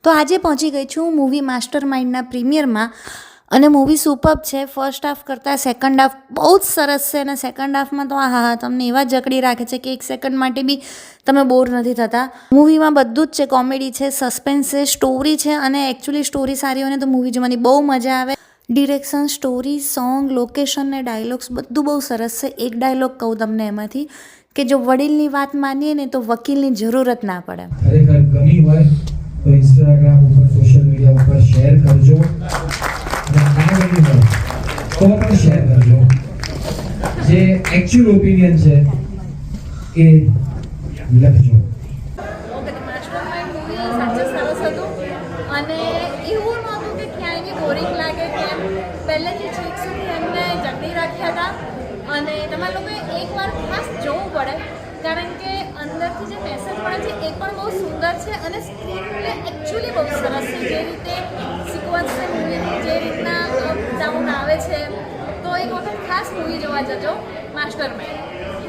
તો આજે પહોંચી ગઈ છું મૂવી માસ્ટર માઇન્ડના પ્રીમિયરમાં અને મૂવી સુપર્બ છે. ફર્સ્ટ હાફ કરતાં સેકન્ડ હાફ બહુ જ સરસ છે અને સેકન્ડ હાફમાં તો હા તમને એવા જકડી રાખે છે કે એક સેકન્ડ માટે બી તમે બોર નથી થતા. મૂવીમાં બધું જ છે, કોમેડી છે, સસ્પેન્સ છે, સ્ટોરી છે અને એકચ્યુઅલી સ્ટોરી સારી હોય ને તો મૂવી જોવાની બહુ મજા આવે. ડિરેક્શન, સ્ટોરી, સોંગ, લોકેશન ને ડાયલોગ્સ બધું બહુ સરસ છે. એક ડાયલોગ કહું તમને એમાંથી કે જો વડીલની વાત માનીએ ને તો વકીલની જરૂરત ના પડે. ખરેખર ગમી હોય તો ઇન્સ્ટાગ્રામ ઉપર, સોશિયલ મીડિયા ઉપર શેર કરજો અને ના ગમી હોય તો પણ શેર કરજો. જે એકચ્યુઅલ ઓપિનિયન છે એ લખજો. માસ્ટરમાઇન્ડ મૂવી સાચે સરસ હતું અને એવું નહોતું કે ક્યાંય બી બોરિંગ લાગે કેમ. પહેલેથી છેક સુધી એમને જકડી રાખ્યા હતા અને તમારા લોકોએ એકવાર ખાસ જોવું પડે કારણ કે અંદરથી જે મેસેજ પડે છે એ પણ બહુ સુંદર છે અને સ્ક્રીન પ્લે એકચ્યુઅલી બહુ સરસ છે. જે રીતે સિક્વન્સ છે મૂવીની, જે રીતના અપ ડાઉન આવે છે, તો એક વખત ખાસ મૂવી જોવા જજો માસ્ટરમાઇન્ડ.